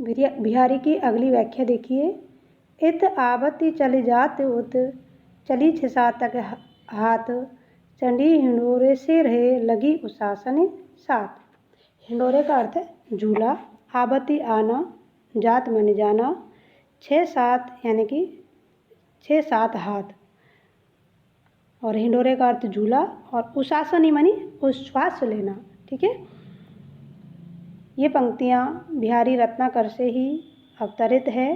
बिहारी की अगली व्याख्या देखिए। इत आवति चली जात उत चली छिसात तक हाथ, चंडी हिंडोरे से रहे लगी उशासन साथ। हिंडोरे का अर्थ है झूला, आवति आना, जात माने जाना, 6-7 यानी कि 6-7 हाथ, और हिंडोरे का अर्थ झूला, और उशासनी मानी उच्छ्वास लेना। ठीक है, ये पंक्तियाँ बिहारी रत्नाकर से ही अवतरित है।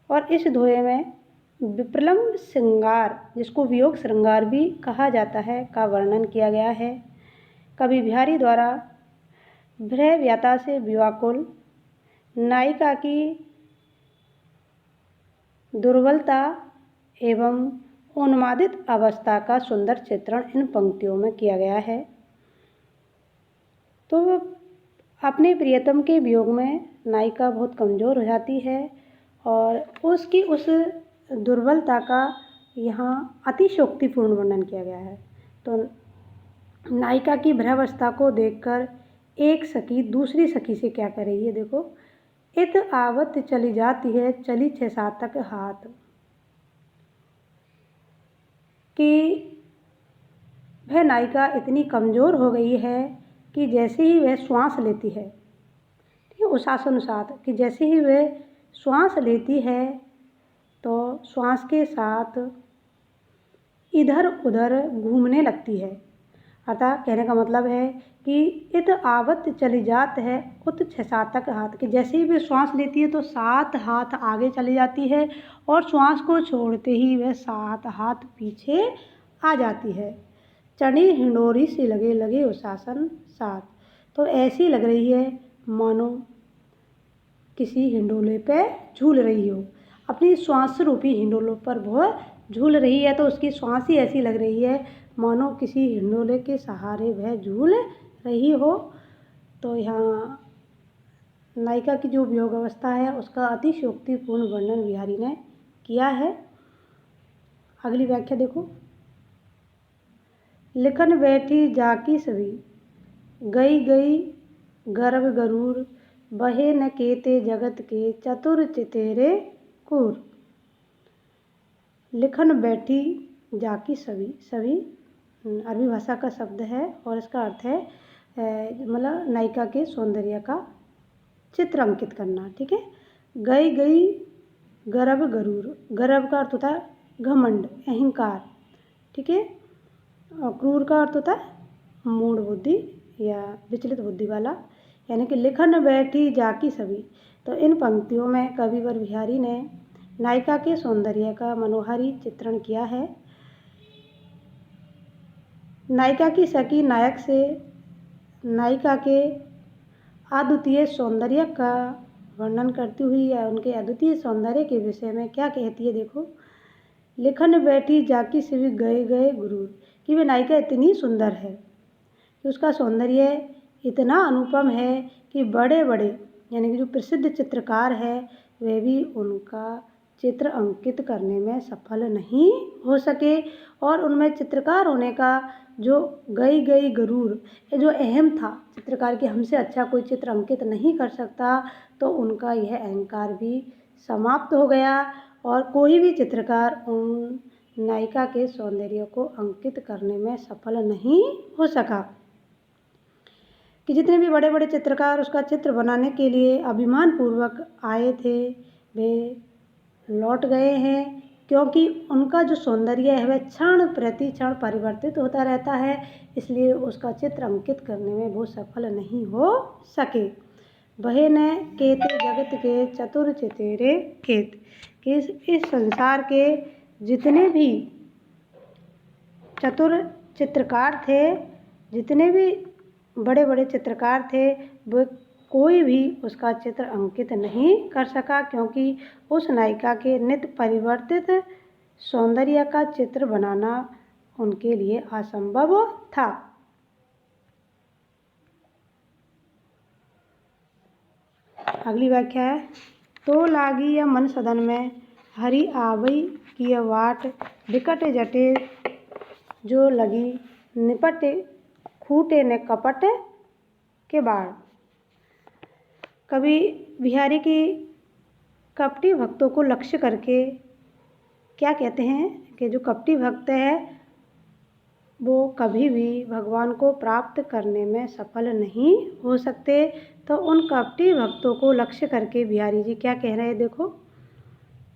और इस दोहे में विप्रलंब श्रृंगार, जिसको वियोग श्रृंगार भी कहा जाता है, का वर्णन किया गया है। कवि बिहारी द्वारा भ्रय व्यथा से व्याकुल नायिका की दुर्बलता एवं उन्मादित अवस्था का सुंदर चित्रण इन पंक्तियों में किया गया है। तो अपने प्रियतम के वियोग में नायिका बहुत कमज़ोर हो जाती है और उसकी उस दुर्बलता का यहाँ अतिशयोक्तिपूर्ण वर्णन किया गया है। तो नायिका की भ्रयावस्था को देखकर एक सखी दूसरी सखी से क्या कर रही है, देखो। इत आवत चली जाती है चली 6-7 तक हाथ, कि वह नायिका इतनी कमज़ोर हो गई है कि जैसे ही वह श्वास लेती है, ठीक है, उशासनुसात, कि जैसे ही वह श्वास लेती है तो श्वास के साथ इधर उधर घूमने लगती है। अर्थात कहने का मतलब है कि इत आवत चली जात है उत 6-7 तक हाथ, कि जैसे ही वह श्वास लेती है तो 7 हाथ आगे चली जाती है और श्वास को छोड़ते ही वह 7 हाथ पीछे आ जाती है। चढ़ी हिंडोरी से लगे लगे उशासन साथ, तो ऐसी लग रही है मानो किसी हिंडोले पे झूल रही हो, अपनी श्वास रूपी हिंडोलों पर वह झूल रही है। तो उसकी श्वास ही ऐसी लग रही है मानो किसी हिंडोले के सहारे वह झूल रही हो। तो यहाँ नायिका की जो वियोग अवस्था है उसका अतिशयोक्तिपूर्ण वर्णन बिहारी ने किया है। अगली व्याख्या देखो। लिखन बैठी जाकी सभी, गई गई गर्भ गरूर, बहे न केते जगत के चतुर चितेरे कूर। लिखन बैठी जाकी सभी, सभी अरबी भाषा का शब्द है और इसका अर्थ है मतलब नायिका के सौंदर्य का चित्र अंकित करना। ठीक है, गई गई गर्भ गरूर, गर्भ का अर्थ होता है घमंड, अहंकार। ठीक है, और क्रूर का अर्थ होता है मूढ़ बुद्धि या विचलित बुद्धि वाला, यानी कि लिखन बैठी जाकी सभी। तो इन पंक्तियों में कविवर बिहारी ने नायिका के सौंदर्य का मनोहारी चित्रण किया है। नायिका की सखी नायक से नायिका के अद्वितीय सौंदर्य का वर्णन करती हुई या उनके अद्वितीय सौंदर्य के विषय में क्या कहती है, देखो। लिखन बैठी जाकी सभी गए गए गुरूर, कि वह नायिका इतनी सुंदर है कि उसका सौंदर्य इतना अनुपम है कि बड़े बड़े यानी कि जो प्रसिद्ध चित्रकार है वे भी उनका चित्र अंकित करने में सफल नहीं हो सके। और उनमें चित्रकार होने का जो गई गई गरूर, जो अहम था चित्रकार कि हमसे अच्छा कोई चित्र अंकित नहीं कर सकता, तो उनका यह अहंकार भी समाप्त हो गया और कोई भी चित्रकार उन नायिका के सौंदर्य को अंकित करने में सफल नहीं हो सका। कि जितने भी बड़े बड़े चित्रकार उसका चित्र बनाने के लिए अभिमान पूर्वक आए थे वे लौट गए हैं, क्योंकि उनका जो सौंदर्य है वह क्षण प्रति क्षण परिवर्तित होता रहता है, इसलिए उसका चित्र अंकित करने में वो सफल नहीं हो सके। बहे न केते जगत के चतुर चितेरे खेत, कि इस संसार के जितने भी चतुर चित्रकार थे, जितने भी बड़े बड़े चित्रकार थे, वो कोई भी उसका चित्र अंकित नहीं कर सका, क्योंकि उस नायिका के नित्य परिवर्तित सौंदर्य का चित्र बनाना उनके लिए असंभव था। अगली व्याख्या है। तो लागी या मन सदन में हरि आवई की वाट, विकट जटे जो लगी निपट, खूटे ने कपट के बाढ़। कभी बिहारी की कपटी भक्तों को लक्ष्य करके क्या कहते हैं कि जो कपटी भक्त है वो कभी भी भगवान को प्राप्त करने में सफल नहीं हो सकते। तो उन कपटी भक्तों को लक्ष्य करके बिहारी जी क्या कह रहे हैं देखो।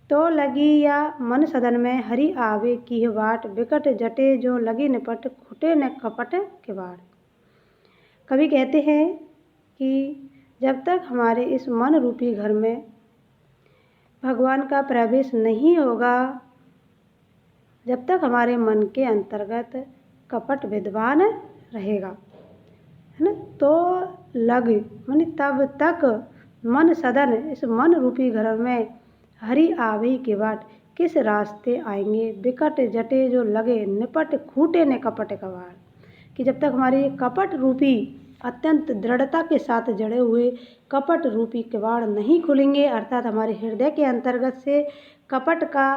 तो लगी या मन सदन में हरि आवे की बाट, बिकट जटे जो लगी निपट, खुटे न कपट के बाड़। कवि कहते हैं कि जब तक हमारे इस मन रूपी घर में भगवान का प्रवेश नहीं होगा, जब तक हमारे मन के अंतर्गत कपट विद्वान रहेगा, है ना, तो लग माने तब तक मन सदन, इस मन रूपी घर में हरि आवे के बाट, किस रास्ते आएंगे, बिकट जटे जो लगे निपट, खूटे ने कपट कबाड़। कि जब तक हमारे कपट रूपी अत्यंत दृढ़ता के साथ जड़े हुए कपट रूपी किवाड़ नहीं खुलेंगे, अर्थात हमारे हृदय के अंतर्गत से कपट का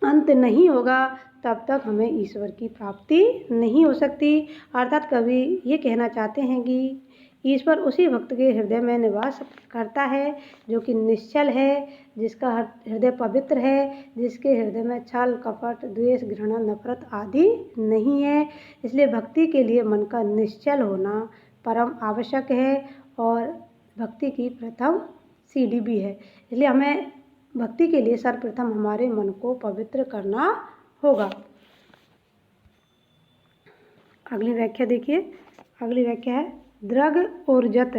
अंत नहीं होगा, तब तक हमें ईश्वर की प्राप्ति नहीं हो सकती। अर्थात कवि ये कहना चाहते हैं कि ईश्वर उसी भक्त के हृदय में निवास करता है जो कि निश्चल है, जिसका हृदय पवित्र है, जिसके हृदय में छल कपट द्वेष घृणा नफरत आदि नहीं है। इसलिए भक्ति के लिए मन का निश्चल होना परम आवश्यक है और भक्ति की प्रथम सीढ़ी भी है। इसलिए हमें भक्ति के लिए सर्वप्रथम हमारे मन को पवित्र करना होगा। अगली व्याख्या देखिए। अगली व्याख्या है द्रग और जत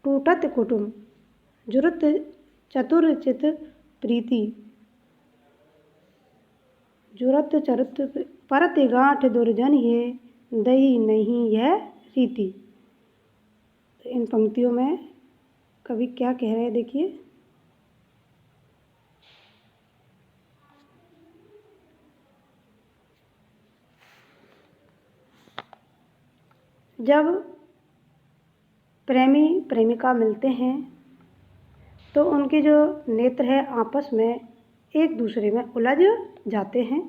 टूटत कुटुम, जुरत चतुर चित प्रीति, जुरत चरुत परत गांठ दुर्जन ये दही नहीं यह रीति। इन पंक्तियों में कवि क्या कह रहे हैं देखिए। जब प्रेमी प्रेमिका मिलते हैं तो उनके जो नेत्र है आपस में एक दूसरे में उलझ जाते हैं।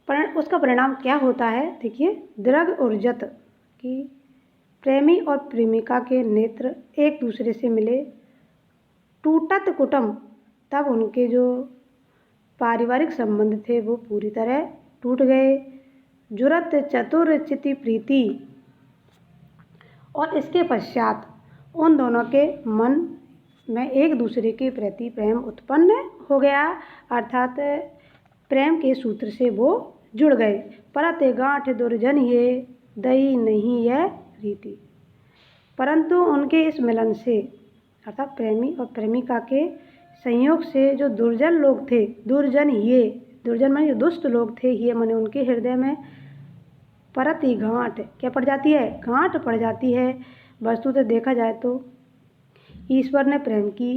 पर उसका परिणाम क्या होता है देखिए। द्रग और जत कि प्रेमी और प्रेमिका के नेत्र एक दूसरे से मिले, टूटत कुटुम, तब उनके जो पारिवारिक संबंध थे वो पूरी तरह टूट गए। जुरत चतुर चिति प्रीति, और इसके पश्चात उन दोनों के मन में एक दूसरे के प्रति प्रेम उत्पन्न हो गया, अर्थात प्रेम के सूत्र से वो जुड़ गए। परत गांठ दुर्जन ये दई नहीं यह रीति, परंतु उनके इस मिलन से अर्थात प्रेमी और प्रेमिका के संयोग से जो दुर्जन लोग थे, दुर्जन ये, दुर्जन माने दुष्ट लोग थे, ये माने उनके हृदय में परत गांठ क्या पड़ जाती है, गांठ पड़ जाती है। वस्तुतः देखा जाए तो ईश्वर ने प्रेम की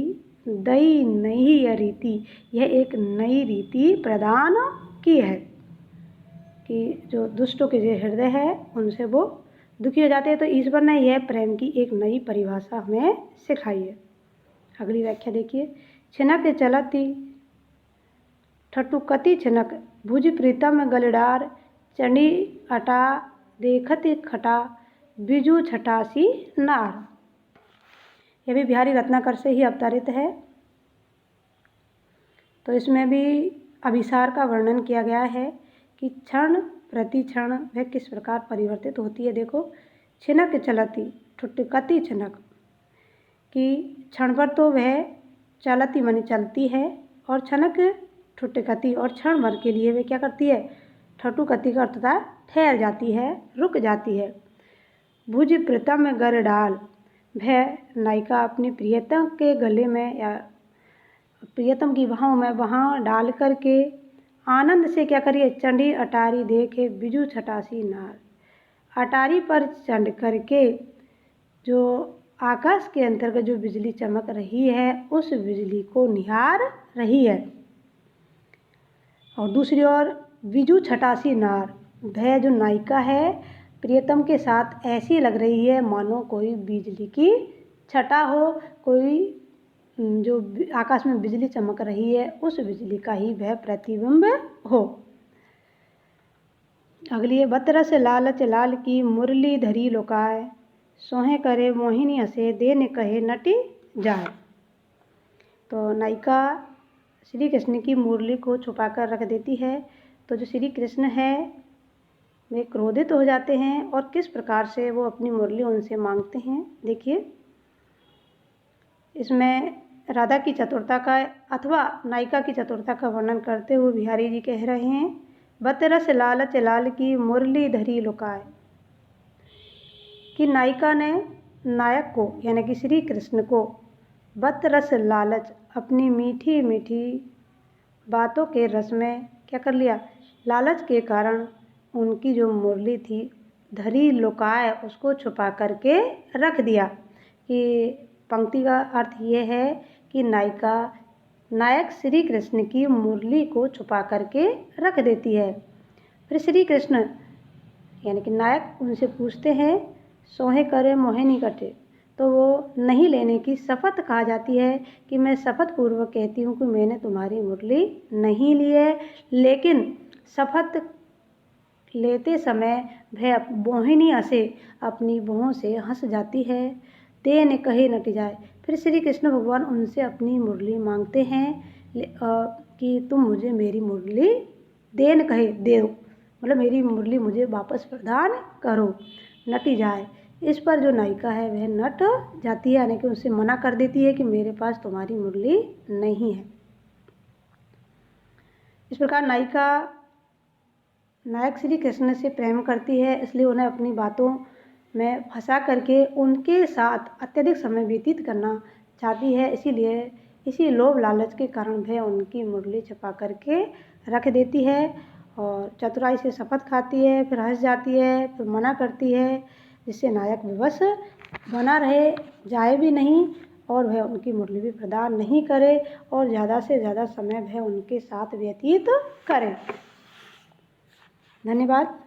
दई नई यह रीति, यह एक नई रीति प्रदान की है कि जो दुष्टों के जो हृदय है उनसे वो दुखी हो जाते हैं। तो ईश्वर ने यह प्रेम की एक नई परिभाषा हमें सिखाई है। अगली व्याख्या देखिए। छिनक चलती ठटुकती छिनक, भुज प्रीतम गलडार, चंडी अटा देखत खटा, बिजू छटासी नार। यह भी बिहारी रत्नाकर से ही अवतारित है। तो इसमें भी अभिसार का वर्णन किया गया है कि क्षण प्रति क्षण वह किस प्रकार परिवर्तित होती है। देखो, छिनक चलती ठुटकती छिनक, कि क्षण पर तो वह चलती माने चलती है, और छनक ठुटकती, और क्षण भर के लिए वह क्या करती है, ठटुकती का अर्थ था ठहर जाती है, रुक जाती है। भुज प्रीतम गर डाल, वह नायिका अपनी प्रियतम के गले में या प्रियतम की बाहों में वहाँ डाल करके आनंद से क्या करिए, चंडी अटारी देखे बिजू छटासी नार, अटारी पर चढ़ करके जो आकाश के अंतर्गत जो बिजली चमक रही है उस बिजली को निहार रही है। और दूसरी ओर बिजू छटासी नार, वह जो नायिका है प्रियतम के साथ ऐसी लग रही है मानो कोई बिजली की छटा हो, कोई जो आकाश में बिजली चमक रही है उस बिजली का ही वह प्रतिबिंब हो। अगली है बतरस लालच लाल की मुरली धरी लोकाय, सोहे करे मोहिनी हंसे दे न कहे नटी जाए। तो नायिका श्री कृष्ण की मुरली को छुपा कर रख देती है। तो जो श्री कृष्ण है वे क्रोधित हो जाते हैं और किस प्रकार से वो अपनी मुरली उनसे मांगते हैं देखिए। इसमें राधा की चतुरता का अथवा नायिका की चतुरता का वर्णन करते हुए बिहारी जी कह रहे हैं, बतरस लालच लाल की मुरली धरी लुकाए। कि नायिका ने नायक को यानी कि श्री कृष्ण को बतरस लालच अपनी मीठी मीठी बातों के रस में क्या कर लिया, लालच के कारण उनकी जो मुरली थी धरी लुकाए, उसको छुपा करके रख दिया। कि पंक्ति का अर्थ ये है कि नायक श्री कृष्ण की मुरली को छुपा करके रख देती है। फिर श्री कृष्ण यानी कि नायक उनसे पूछते हैं, सोहे करे मोहे नहीं कटे। तो वो नहीं लेने की शपथ कहा जाती है कि मैं शपथ पूर्वक कहती हूँ कि मैंने तुम्हारी मुरली नहीं ली है, लेकिन शपथ लेते समय वह मोहिनी हंसे अपनी भौं से हंस जाती है, दे न कहे नट जाए। फिर श्री कृष्ण भगवान उनसे अपनी मुरली मांगते हैं कि तुम मुझे मेरी मुरली दे न कहे दे दो, मतलब मेरी मुरली मुझे वापस प्रदान करो, नटी जाए। इस पर जो नायिका है वह नट जाती है, यानी कि उससे मना कर देती है कि मेरे पास तुम्हारी मुरली नहीं है। इस प्रकार नायक श्री कृष्ण से प्रेम करती है, इसलिए उन्हें अपनी बातों में फंसा करके उनके साथ अत्यधिक समय व्यतीत करना चाहती है। इसीलिए इसी लोभ लालच के कारण वह उनकी मुरली छुपा करके रख देती है और चतुराई से शपथ खाती है, फिर हंस जाती है, फिर मना करती है, जिससे नायक विवश बना रहे, जाए भी नहीं और वह उनकी मुरली भी प्रदान नहीं करे और ज़्यादा से ज़्यादा समय वह उनके साथ व्यतीत करे। धन्यवाद।